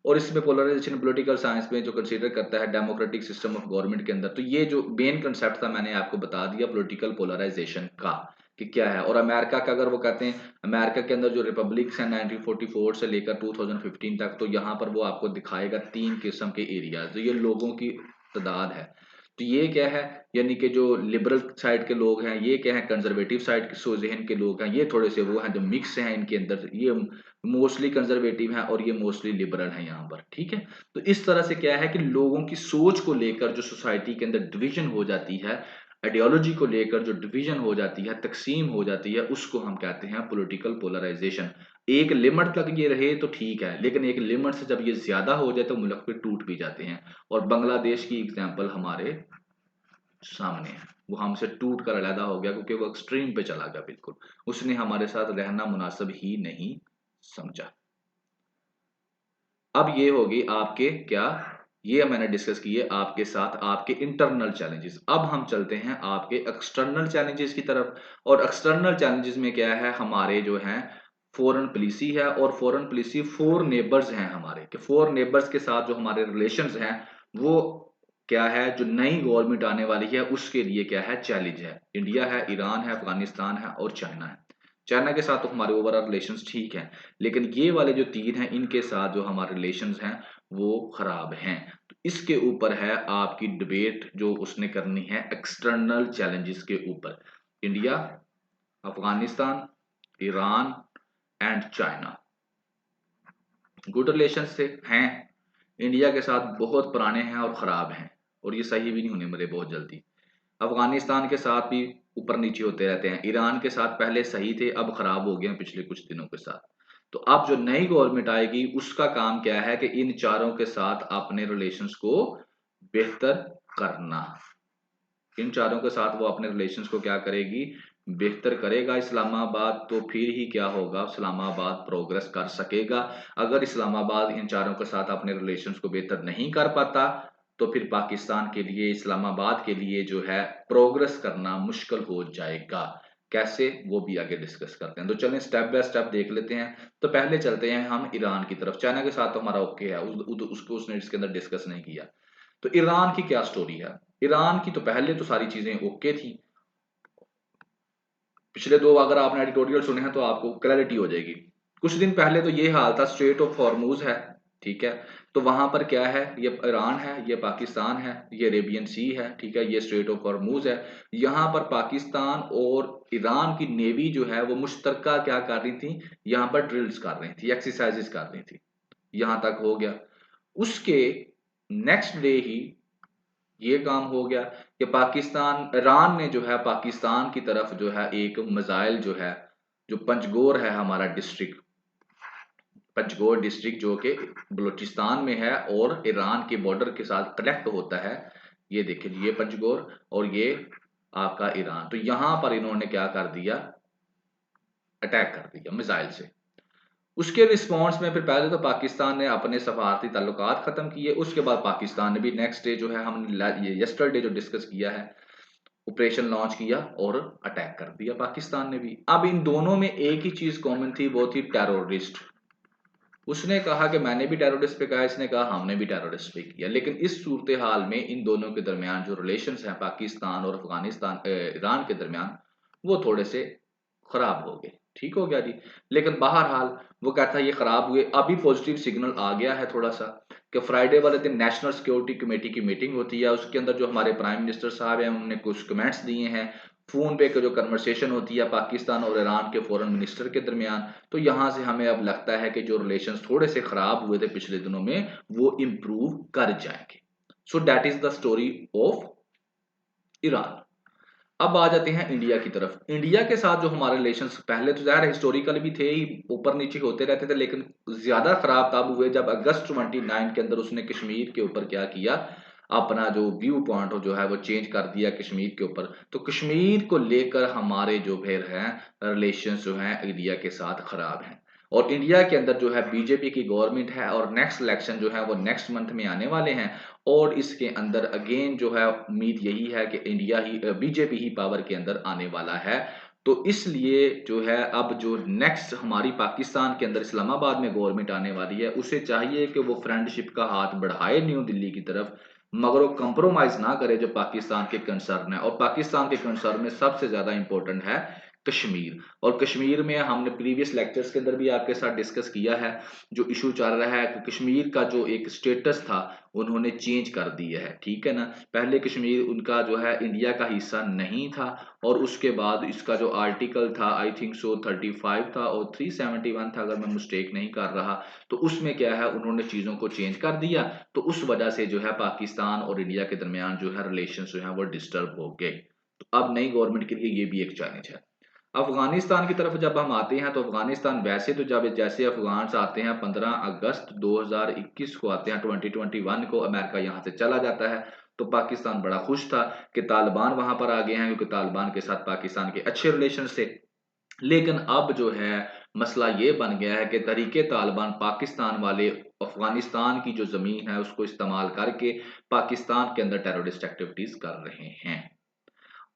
और इसमें पोलराइजेशन पॉलिटिकल साइंस में जो कंसीडर करता है डेमोक्रेटिक सिस्टम ऑफ गवर्नमेंट के अंदर, तो ये जो मेन कंसेप्ट था मैंने आपको बता दिया पॉलिटिकल पोलराइजेशन का कि क्या है। और अमेरिका का अगर वो कहते हैं, अमेरिका के अंदर जो रिपब्लिक्स हैं 1944 से लेकर 2015 तक, तो यहाँ पर वो आपको दिखाएगा तीन किस्म के एरियाज, तो ये लोगों की तादाद है। तो ये क्या है, यानी कि जो लिबरल साइड के लोग हैं, ये क्या है कंजर्वेटिव साइड के सोजहन के लोग हैं, ये थोड़े से वो हैं जो मिक्स हैं इनके अंदर, ये मोस्टली कंजर्वेटिव हैं और ये मोस्टली लिबरल हैं यहाँ पर, ठीक है। तो इस तरह से क्या है कि लोगों की सोच को लेकर जो सोसाइटी के अंदर डिवीजन हो जाती है, आइडियोलॉजी को लेकर जो डिवीजन हो जाती है, तकसीम हो जाती है, उसको हम कहते हैं पॉलिटिकल पोलराइजेशन। एक लिमिट तक ये रहे तो ठीक है, लेकिन एक लिमिट से जब ये ज्यादा हो जाए तो मुल्क पे टूट भी जाते हैं। और बांग्लादेश की एग्जांपल हमारे सामने है, वो हमसे टूट कर अलहदा हो गया क्योंकि वो एक्सट्रीम पे चला गया, बिल्कुल उसने हमारे साथ रहना मुनासिब ही नहीं समझा। अब ये होगी आपके क्या, ये मैंने डिस्कस किए आपके साथ आपके इंटरनल चैलेंजेस। अब हम चलते हैं आपके एक्सटर्नल चैलेंजेस की तरफ। और एक्सटर्नल चैलेंजेस में क्या है, हमारे जो हैं फॉरेन पॉलिसी है, और फॉरेन पॉलिसी फोर नेबर्स हैं हमारे, कि फोर नेबर्स के साथ जो हमारे रिलेशंस हैं वो क्या है, जो नई गवर्नमेंट आने वाली है उसके लिए क्या है चैलेंज है। इंडिया है, ईरान है, अफगानिस्तान है और चाइना है। चाइना के साथ तो हमारे ओवरऑल रिलेशंस ठीक हैं, लेकिन ये वाले जो तीन हैं इनके साथ जो हमारे रिलेशंस हैं वो खराब हैं। तो इसके ऊपर है आपकी डिबेट जो उसने करनी है एक्सटर्नल चैलेंजेस के ऊपर। India, Afghanistan, Iran and China, good relation से हैं, इंडिया के साथ बहुत पुराने हैं और ख़राब हैं, और ये सही भी नहीं होने वाले बहुत जल्दी। अफगानिस्तान के साथ भी ऊपर नीचे होते रहते हैं, ईरान के साथ पहले सही थे अब ख़राब हो गए हैं पिछले कुछ दिनों के साथ। तो अब जो नई गवर्नमेंट आएगी उसका काम क्या है कि इन चारों के साथ अपने रिलेशंस को बेहतर करना। इन चारों के साथ वो अपने रिलेशंस को क्या करेगी, बेहतर करेगा इस्लामाबाद, तो फिर ही क्या होगा, इस्लामाबाद प्रोग्रेस कर सकेगा। अगर इस्लामाबाद इन चारों के साथ अपने रिलेशंस को बेहतर नहीं कर पाता तो फिर पाकिस्तान के लिए, इस्लामाबाद के लिए जो है प्रोग्रेस करना मुश्किल हो जाएगा। कैसे, वो भी आगे डिस्कस करते हैं। तो चलें स्टेप बाय स्टेप देख लेते हैं। तो पहले चलते हैं हम ईरान की तरफ। चाइना के साथ तो हमारा ओके है, उसको उसने इसके अंदर डिस्कस नहीं किया। तो ईरान की क्या स्टोरी है, ईरान की तो पहले तो सारी चीजें ओके थी। पिछले दो अगर आपने एडिटोरियल सुने हैं तो आपको क्लैरिटी हो जाएगी। कुछ दिन पहले तो ये हाल था, स्ट्रेट ऑफ हॉर्मूज है, ठीक है, तो वहां पर क्या है, ये ईरान है, ये पाकिस्तान है, ये अरेबियन सी है, ठीक है, ये स्ट्रेट ऑफ हॉर्मूज है। यहाँ पर पाकिस्तान और ईरान की नेवी जो है वो मुश्तरका क्या कर रही थी, यहाँ पर ड्रिल्स कर रही थी, एक्सरसाइजेस कर रही थी। यहां तक हो गया। उसके नेक्स्ट डे ही ये काम हो गया कि पाकिस्तान, ईरान ने जो है पाकिस्तान की तरफ जो है एक मिसाइल जो है, जो पंजगोर है हमारा डिस्ट्रिक्ट, पंजगोर डिस्ट्रिक्ट जो कि बलूचिस्तान में है और ईरान के बॉर्डर के साथ कनेक्ट होता है। ये देखिए, ये पंजगोर और ये आपका ईरान। तो यहां पर इन्होंने क्या कर दिया, अटैक कर दिया मिसाइल से। उसके रिस्पॉन्स में फिर पहले तो पाकिस्तान ने अपने सफारती ताल्लुकात खत्म किए, उसके बाद पाकिस्तान ने भी नेक्स्ट डे जो है, हमने ये यस्टरडे जो डिस्कस किया है, ऑपरेशन लॉन्च किया और अटैक कर दिया पाकिस्तान ने भी। अब इन दोनों में एक ही चीज कॉमन थी, वो थी टेररिस्ट। उसने कहा कि मैंने भी टेररिस्ट पे कहा, इसने कहा हमने भी टेररिस्ट पे किया। लेकिन इस सूरत हाल में इन दोनों के दरमियान जो रिलेशंस हैं पाकिस्तान और अफगानिस्तान ईरान के दरमियान, वो थोड़े से खराब हो गए। ठीक हो गया जी। लेकिन बहरहाल वो कहता है ये खराब हुए, अभी पॉजिटिव सिग्नल आ गया है थोड़ा सा, कि फ्राइडे वाले दिन नेशनल सिक्योरिटी कमेटी की मीटिंग होती है, उसके अंदर जो हमारे प्राइम मिनिस्टर साहब हैं उन्होंने कुछ कमेंट्स दिए हैं। फोन पे का जो कन्वर्सेशन होती है पाकिस्तान और ईरान के फॉरेन मिनिस्टर के दरमियान, तो यहां से हमें अब लगता है कि जो रिलेशंस थोड़े से खराब हुए थे पिछले दिनों में, वो इंप्रूव कर जाएंगे। So that is the story of Iran. अब आ जाते हैं इंडिया की तरफ। इंडिया के साथ जो हमारे रिलेशंस पहले तो ज़ाहिर हिस्टोरिकल भी थे ही, ऊपर नीचे होते रहते थे, लेकिन ज्यादा खराब तब हुए जब अगस्त 29 के अंदर उसने कश्मीर के ऊपर क्या किया, अपना जो व्यू पॉइंट हो जो है वो चेंज कर दिया कश्मीर के ऊपर। तो कश्मीर को लेकर हमारे जो फिर हैं रिलेशंस जो हैं इंडिया के साथ खराब हैं। और इंडिया के अंदर जो है बीजेपी की गवर्नमेंट है और नेक्स्ट इलेक्शन जो है वो नेक्स्ट मंथ में आने वाले हैं। और इसके अंदर अगेन जो है उम्मीद यही है कि इंडिया ही, बीजेपी ही पावर के अंदर आने वाला है। तो इसलिए जो है अब जो नेक्स्ट हमारी पाकिस्तान के अंदर इस्लामाबाद में गवर्नमेंट आने वाली है, उसे चाहिए कि वो फ्रेंडशिप का हाथ बढ़ाए न्यू दिल्ली की तरफ, मगर वो कंप्रोमाइज ना करे जो पाकिस्तान के कंसर्न है। और पाकिस्तान के कंसर्न में सबसे ज्यादा इंपॉर्टेंट है कश्मीर। और कश्मीर में हमने प्रीवियस लेक्चर्स के अंदर भी आपके साथ डिस्कस किया है, जो इशू चल रहा है कि कश्मीर का जो एक स्टेटस था उन्होंने चेंज कर दिया है। ठीक है ना, पहले कश्मीर उनका जो है इंडिया का हिस्सा नहीं था, और उसके बाद इसका जो आर्टिकल था आई थिंक सो 35 था और 371 था अगर मैं मिस्टेक नहीं कर रहा, तो उसमें क्या है उन्होंने चीज़ों को चेंज कर दिया। तो उस वजह से जो है पाकिस्तान और इंडिया के दरमियान जो है रिलेशन जो है वो डिस्टर्ब हो गए। तो अब नई गवर्नमेंट के लिए ये भी एक चैलेंज है। अफगानिस्तान की तरफ जब हम आते हैं तो अफगानिस्तान वैसे तो जब जैसे अफगान आते हैं 15 अगस्त 2021 को आते हैं, 2021 को अमेरिका यहाँ से चला जाता है, तो पाकिस्तान बड़ा खुश था कि तालिबान वहां पर आ गए हैं, क्योंकि तालिबान के साथ पाकिस्तान के अच्छे रिलेशन थे। लेकिन अब जो है मसला ये बन गया है कि तरीके तालिबान पाकिस्तान वाले अफगानिस्तान की जो जमीन है उसको इस्तेमाल करके पाकिस्तान के अंदर टेररिस्ट एक्टिविटीज कर रहे हैं,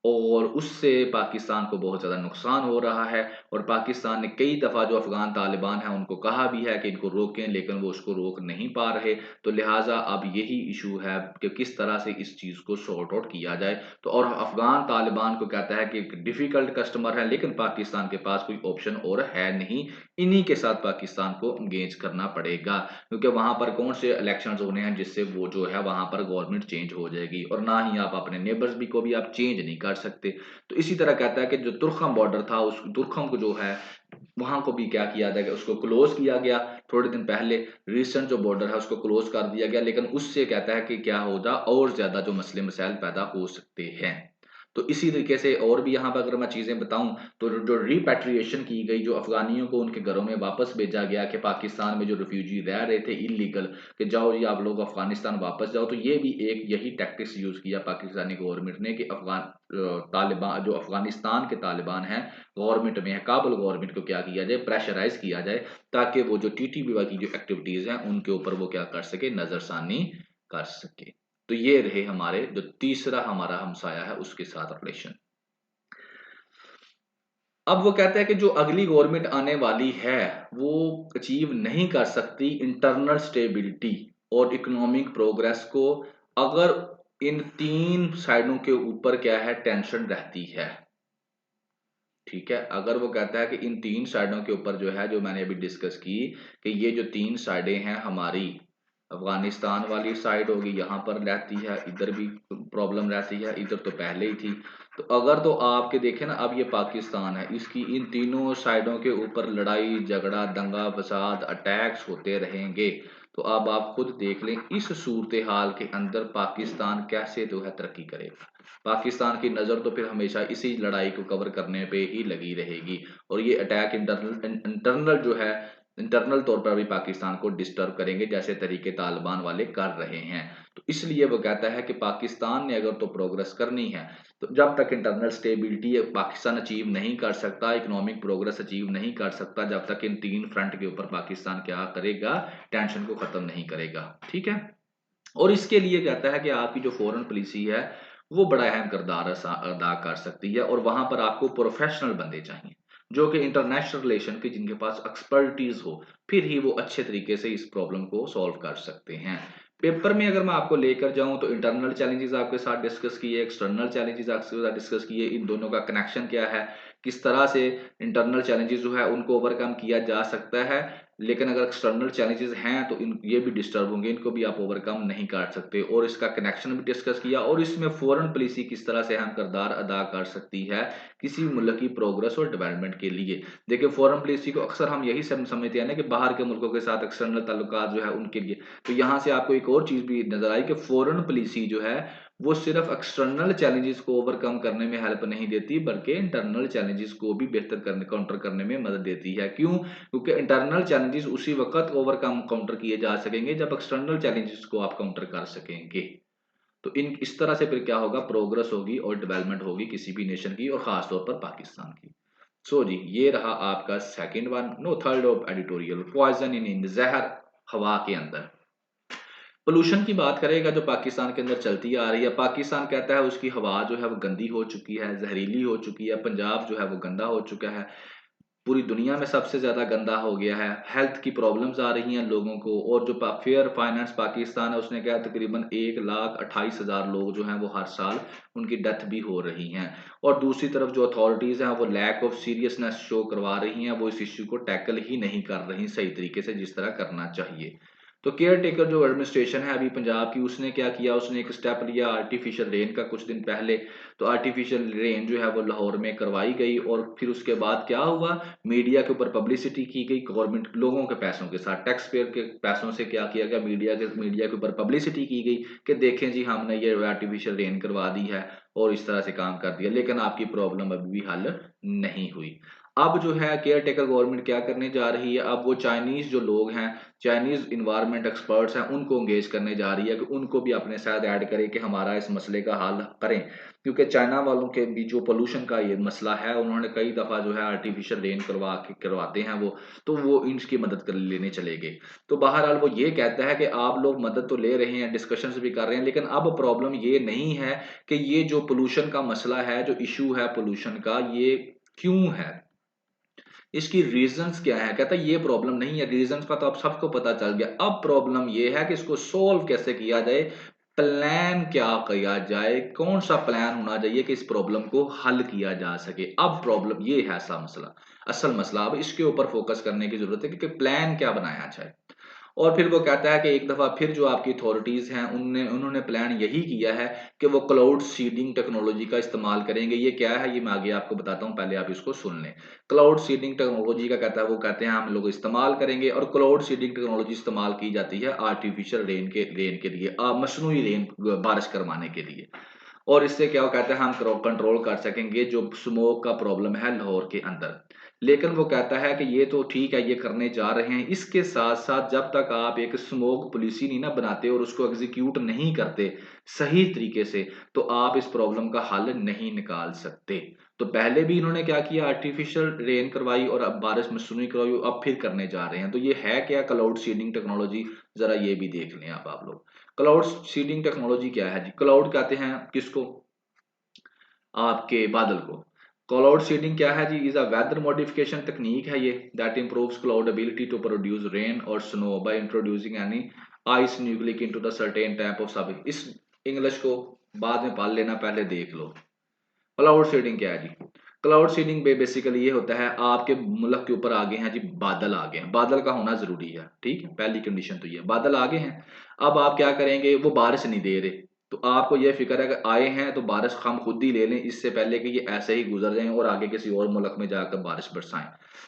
और उससे पाकिस्तान को बहुत ज़्यादा नुकसान हो रहा है। और पाकिस्तान ने कई दफ़ा जो अफ़गान तालिबान है उनको कहा भी है कि इनको रोकें, लेकिन वो उसको रोक नहीं पा रहे। तो लिहाजा अब यही इशू है कि किस तरह से इस चीज़ को सॉर्ट आउट किया जाए। तो और अफ़गान तालिबान को कहता है कि एक डिफ़िकल्ट कस्टमर है, लेकिन पाकिस्तान के पास कोई ऑप्शन और है नहीं, इन्हीं के साथ पाकिस्तान को इंगेज करना पड़ेगा, क्योंकि वहां पर कौन से इलेक्शंस होने हैं जिससे वो जो है वहां पर गवर्नमेंट चेंज हो जाएगी, और ना ही आप अपने नेबर्स भी को भी आप चेंज नहीं कर सकते। तो इसी तरह कहता है कि जो तुर्खम बॉर्डर था उस तुर्खम को जो है वहां को भी क्या किया जाएगा, उसको क्लोज किया गया थोड़े दिन पहले। रिसेंट जो बॉर्डर है उसको क्लोज कर दिया गया, लेकिन उससे कहता है कि क्या होगा, और ज्यादा जो मसले मसाइल पैदा हो सकते हैं। तो इसी तरीके से और भी यहाँ पर अगर मैं चीजें बताऊं, तो जो रिपैट्रिएशन की गई, जो अफगानियों को उनके घरों में वापस भेजा गया कि पाकिस्तान में जो रिफ्यूजी रह रहे थे इलीगल, कि जाओ जी आप लोग अफगानिस्तान वापस जाओ, तो ये भी एक यही टैक्टिक्स यूज किया पाकिस्तानी गवर्नमेंट ने कि तालिबान जो अफगानिस्तान के तालिबान हैं गवर्नमेंट में है, काबुल गवर्नमेंट को क्या किया जाए, प्रेशराइज किया जाए, ताकि वो जो टीटीपी की जो एक्टिविटीज हैं उनके ऊपर वो क्या कर सके, नजरसानी कर सके। तो ये रहे हमारे जो तीसरा हमारा हमसाया है उसके साथ रिलेशन। अब वो कहता है कि जो अगली गवर्नमेंट आने वाली है वो अचीव नहीं कर सकती इंटरनल स्टेबिलिटी और इकोनॉमिक प्रोग्रेस को, अगर इन तीन साइडों के ऊपर क्या है, टेंशन रहती है। ठीक है, अगर वो कहता है कि इन तीन साइडों के ऊपर जो है, जो मैंने अभी डिस्कस की, कि ये जो तीन साइडें हैं हमारी, अफगानिस्तान वाली साइड होगी, यहाँ पर रहती है, इधर भी प्रॉब्लम रहती है, इधर तो पहले ही थी। तो अगर तो आपके देखें ना, अब ये पाकिस्तान है, इसकी इन तीनों साइडों के ऊपर लड़ाई झगड़ा दंगा फसाद अटैक्स होते रहेंगे। तो अब आप खुद देख लें इस सूरत हाल के अंदर पाकिस्तान कैसे जो है तरक्की करेगा। पाकिस्तान की नज़र तो फिर हमेशा इसी लड़ाई को कवर करने पे ही लगी रहेगी, और ये अटैक इंटरनल जो है, इंटरनल तौर पर भी पाकिस्तान को डिस्टर्ब करेंगे, जैसे तरीके तालिबान वाले कर रहे हैं। तो इसलिए वो कहता है कि पाकिस्तान ने अगर तो प्रोग्रेस करनी है, तो जब तक इंटरनल स्टेबिलिटी पाकिस्तान अचीव नहीं कर सकता, इकोनॉमिक प्रोग्रेस अचीव नहीं कर सकता, जब तक इन तीन फ्रंट के ऊपर पाकिस्तान क्या करेगा, टेंशन को खत्म नहीं करेगा। ठीक है। और इसके लिए कहता है कि आपकी जो फॉरेन पॉलिसी है वो बड़ा अहम किरदार अदा कर सकती है, और वहां पर आपको प्रोफेशनल बंदे चाहिए जो कि इंटरनेशनल रिलेशन के, जिनके पास एक्सपर्टीज हो, फिर ही वो अच्छे तरीके से इस प्रॉब्लम को सॉल्व कर सकते हैं। पेपर में अगर मैं आपको लेकर जाऊं तो इंटरनल चैलेंजेस आपके साथ डिस्कस किए, एक्सटर्नल चैलेंजेस आपके साथ डिस्कस किए, इन दोनों का कनेक्शन क्या है, किस तरह से इंटरनल चैलेंजेस जो है उनको ओवरकम किया जा सकता है, लेकिन अगर एक्सटर्नल चैलेंजेस हैं तो इन ये भी डिस्टर्ब होंगे, इनको भी आप ओवरकम नहीं कर सकते, और इसका कनेक्शन भी डिस्कस किया, और इसमें फॉरेन पॉलिसी किस तरह से अहम किरदार अदा कर सकती है किसी मुल्क की प्रोग्रेस और डेवलपमेंट के लिए। देखिए फॉरेन पॉलिसी को अक्सर हम यही समझते हैं ना कि बाहर के मुल्कों के साथ एक्सटर्नल ताल्लुकात जो है उनके लिए। तो यहाँ से आपको एक और चीज भी नजर आई कि फॉरेन पॉलिसी जो है वो सिर्फ एक्सटर्नल चैलेंजेस को ओवरकम करने में हेल्प नहीं देती, बल्कि इंटरनल चैलेंजेस को भी बेहतर करने काउंटर करने में मदद देती है। क्यों? क्योंकि इंटरनल चैलेंजेस उसी वक्त ओवरकम काउंटर किए जा सकेंगे जब एक्सटर्नल चैलेंजेस को आप काउंटर कर सकेंगे। तो इन इस तरह से फिर क्या होगा, प्रोग्रेस होगी और डेवलपमेंट होगी किसी भी नेशन की, और खास तौर पर पाकिस्तान की। सो जी, ये रहा आपका second one, no third of editorial, poison in जहर हवा के अंदर। पोल्यूशन की बात करेगा जो पाकिस्तान के अंदर चलती आ रही है, पाकिस्तान कहता है उसकी हवा जो है वो गंदी हो चुकी है, जहरीली हो चुकी है, पंजाब जो है वो गंदा हो चुका है, पूरी दुनिया में सबसे ज़्यादा गंदा हो गया है, हेल्थ की प्रॉब्लम्स आ रही हैं लोगों को, और जो फेयर फाइनेंस पाकिस्तान है उसने कहा तकरीबन 1,28,000 लोग जो हैं वो हर साल उनकी डेथ भी हो रही हैं। और दूसरी तरफ जो अथॉरिटीज़ हैं वो लैक ऑफ सीरियसनेस शो करवा रही हैं, वो इस इश्यू को टैकल ही नहीं कर रही सही तरीके से जिस तरह करना चाहिए। तो केयर टेकर जो एडमिनिस्ट्रेशन है अभी पंजाब की, उसने क्या किया, उसने एक स्टेप लिया आर्टिफिशियल रेन का कुछ दिन पहले। तो आर्टिफिशियल रेन जो है वो लाहौर में करवाई गई, और फिर उसके बाद क्या हुआ, मीडिया के ऊपर पब्लिसिटी की गई, गवर्नमेंट लोगों के पैसों के साथ, टैक्स पेयर के पैसों से क्या किया गया, मीडिया के ऊपर पब्लिसिटी की गई कि देखें जी हमने ये आर्टिफिशियल रेन करवा दी है और इस तरह से काम कर दिया, लेकिन आपकी प्रॉब्लम अभी भी हल नहीं हुई। अब जो है केयर टेकर गवर्नमेंट क्या करने जा रही है, अब वो चाइनीज जो लोग हैं, चाइनीज इन्वायरमेंट एक्सपर्ट्स हैं, उनको एंगेज करने जा रही है कि उनको भी अपने साथ ऐड करें कि हमारा इस मसले का हल करें। क्योंकि चाइना वालों के भी जो पोल्यूशन का ये मसला है, उन्होंने कई दफ़ा जो है आर्टिफिशियल रेन करवाते हैं वो, तो वो इनकी मदद कर लेने चले गए। तो बहरहाल वो ये कहता है कि आप लोग मदद तो ले रहे हैं, डिस्कशंस भी कर रहे हैं, लेकिन अब प्रॉब्लम ये नहीं है कि ये जो पोल्यूशन का मसला है, जो इशू है पोल्यूशन का, ये क्यों है, इसकी रीजंस क्या है। कहता है ये प्रॉब्लम नहीं है, रीजंस का तो अब सबको पता चल गया, अब प्रॉब्लम ये है कि इसको सोल्व कैसे किया जाए, प्लान क्या किया जाए, कौन सा प्लान होना चाहिए कि इस प्रॉब्लम को हल किया जा सके। अब प्रॉब्लम ये है, ऐसा मसला, असल मसला, अब इसके ऊपर फोकस करने की जरूरत है कि प्लान क्या बनाया जाए। और फिर वो कहता है कि एक दफ़ा फिर जो आपकी अथॉरिटीज़ हैं उन्होंने प्लान यही किया है कि वो क्लाउड सीडिंग टेक्नोलॉजी का इस्तेमाल करेंगे। ये क्या है ये मैं आगे आपको बताता हूँ, पहले आप इसको सुन लें। क्लाउड सीडिंग टेक्नोलॉजी का कहता है, वो कहते हैं हम लोग इस्तेमाल करेंगे, और क्लाउड सीडिंग टेक्नोलॉजी इस्तेमाल की जाती है आर्टिफिशियल रेन के लिए, मसनूई रेन बारिश करवाने के लिए। और इससे क्या वो कहता है हम कंट्रोल कर सकेंगे जो स्मोक का प्रॉब्लम है लाहौर के अंदर। लेकिन वो कहता है कि ये तो ठीक है, ये करने जा रहे हैं, इसके साथ साथ जब तक आप एक स्मोक पॉलिसी नहीं ना बनाते और उसको एग्जीक्यूट नहीं करते सही तरीके से, तो आप इस प्रॉब्लम का हल नहीं निकाल सकते। तो पहले भी इन्होंने क्या किया, आर्टिफिशियल रेन करवाई, और अब बारिश मसनूई करवाई, अब फिर करने जा रहे हैं। तो ये है क्या क्लाउड सीडिंग टेक्नोलॉजी, जरा ये भी देख लें आप लोग। क्लाउड सीडिंग टेक्नोलॉजी क्या है जी, क्लाउड कहते हैं किसको, आपके बादल को। क्लाउड सीडिंग क्या है जी, is a weather modification technique है ये, that improves cloud ability to produce rain और snow by introducing any ice nucleic into the certain type of sub. इस इंग्लिश को बाद में पढ़ लेना, पहले देख लो। क्लाउड सीडिंग क्या है जी, क्लाउड सीडिंग बेसिकली ये होता है आपके मुल्क के ऊपर आ गए हैं जी, बादल आ गए हैं, बादल का होना जरूरी है, ठीक है, पहली कंडीशन तो ये बादल आ गए हैं। अब आप क्या करेंगे, वो बारिश नहीं दे रहे, तो आपको ये फिक्र है कि आए हैं तो बारिश हम खुद ही ले लें इससे पहले कि ये ऐसे ही गुजर जाएं और आगे किसी और मुल्क में जाकर बारिश बरसाएं।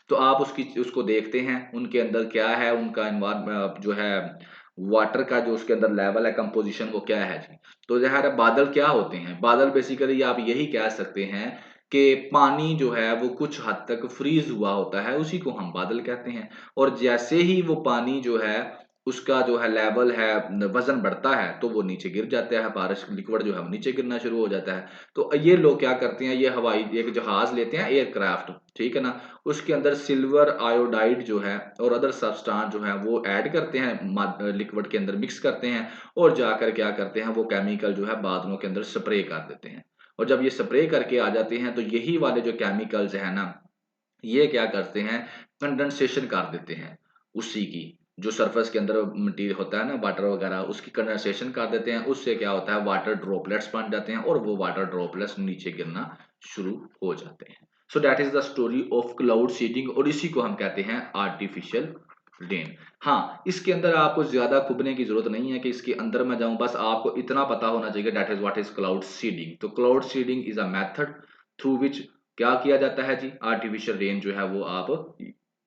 तो आप उसको देखते हैं उनके अंदर क्या है, उनका एनवायरमेंट जो है वाटर का जो उसके अंदर लेवल है, कंपोजिशन वो क्या है जी। तो ज़ाहिर है बादल क्या होते हैं, बादल बेसिकली आप यही कह सकते हैं कि पानी जो है वो कुछ हद तक फ्रीज हुआ होता है, उसी को हम बादल कहते हैं। और जैसे ही वो पानी जो है उसका जो है लेवल है, वजन बढ़ता है तो वो नीचे गिर जाता है, बारिश लिक्विड जो है वो नीचे गिरना शुरू हो जाता है। तो ये लोग क्या करते हैं, ये हवाई एक जहाज लेते हैं, एयरक्राफ्ट, ठीक है ना, उसके अंदर सिल्वर आयोडाइड जो है और अदर सब्सटेंस जो है वो ऐड करते हैं, लिक्विड के अंदर मिक्स करते हैं और जाकर क्या करते हैं, वो केमिकल जो है बादलों के अंदर स्प्रे कर देते हैं। और जब ये स्प्रे करके आ जाते हैं तो यही वाले जो केमिकल्स है ना, ये क्या करते हैं, कंडेंसेशन कर देते हैं उसी की, जो सरफेस के अंदर मटीरियल होता है ना, वाटर वगैरह, उसकी कंडेंसेशन कर देते हैं। उससे क्या होता है, वाटर ड्रॉपलेट्स बन जाते हैं और वो वाटर ड्रॉपलेट्स नीचे गिरना शुरू हो जाते हैं। So that is the story of cloud seeding और इसी को हम कहते हैं आर्टिफिशियल रेन। हाँ, इसके अंदर आपको ज्यादा खुबने की जरूरत नहीं है कि इसके अंदर मैं जाऊं, बस आपको इतना पता होना चाहिए that is what is cloud seeding. तो cloud seeding is a method through which क्या किया जाता है जी, आर्टिफिशियल रेन जो है वो आप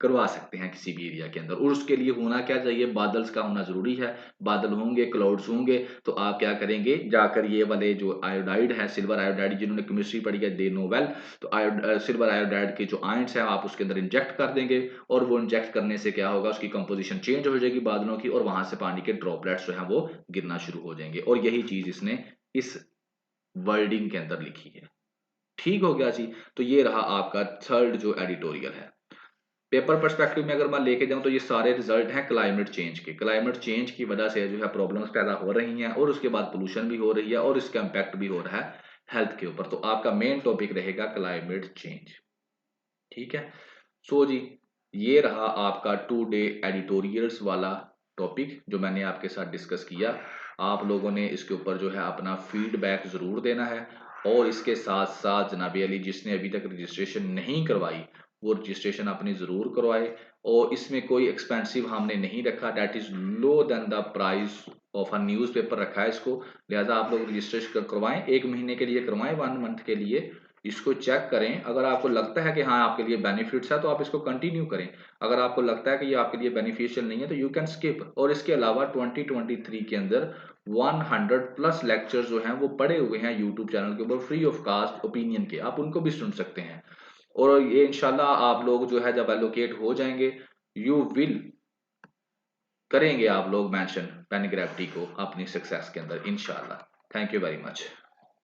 करवा सकते हैं किसी भी एरिया के अंदर। और उसके लिए होना क्या चाहिए, बादल्स का होना जरूरी है। बादल होंगे, क्लाउड्स होंगे, तो आप क्या करेंगे, जाकर ये वाले जो आयोडाइड है, सिल्वर आयोडाइड, जिन्होंने केमिस्ट्री पढ़ी है दे नो वेल, तो सिल्वर आयोडाइड के जो आयंस है आप उसके अंदर इंजेक्ट कर देंगे और वो इंजेक्ट करने से क्या होगा, उसकी कंपोजिशन चेंज हो जाएगी बादलों की और वहां से पानी के ड्रॉपलेट्स जो है वो गिरना शुरू हो जाएंगे। और यही चीज इसने इस वर्डिंग के अंदर लिखी है। ठीक हो गया जी। तो ये रहा आपका थर्ड जो एडिटोरियल है। पेपर पर्सपेक्टिव में अगर मैं लेके जाऊं तो ये सारे रिजल्ट हैं क्लाइमेट चेंज के। क्लाइमेट चेंज की वजह से जो है प्रॉब्लम्स पैदा हो रही हैं और उसके बाद पोल्यूशन भी हो रही है और इसका इम्पैक्ट भी हो रहा है हेल्थ के ऊपर। तो आपका मेन टॉपिक रहेगा क्लाइमेट चेंज, ठीक है। सो जी, ये रहा आपका टू डे एडिटोरियल्स वाला टॉपिक जो मैंने आपके साथ डिस्कस किया। आप लोगों ने इसके ऊपर जो है अपना फीडबैक ज़रूर देना है और इसके साथ साथ जनाब अली, जिसने अभी तक रजिस्ट्रेशन नहीं करवाई वो रजिस्ट्रेशन अपनी ज़रूर करवाए। और इसमें कोई एक्सपेंसिव हमने नहीं रखा, that is low than the price of a newspaper रखा है इसको। लिहाजा आप लोग रजिस्ट्रेशन करवाएं, 1 महीने के लिए करवाएं, 1 मंथ के लिए इसको चेक करें। अगर आपको लगता है कि हाँ आपके लिए बेनिफिट्स है तो आप इसको कंटिन्यू करें। अगर आपको लगता है कि ये आपके लिए बेनिफिशियल नहीं है तो यू कैन स्किप। और इसके अलावा 2023 के अंदर 100 प्लस लेक्चर्स जो हैं वो पड़े हुए हैं यूट्यूब चैनल के ऊपर फ्री ऑफ कास्ट ओपिनियन के, आप उनको भी सुन सकते हैं। और ये इंशाल्लाह आप लोग जो है जब एलोकेट हो जाएंगे, यू विल करेंगे आप लोग मेंशन पेन ग्रेविटी को अपनी सक्सेस के अंदर इंशाल्लाह। Thank you very much.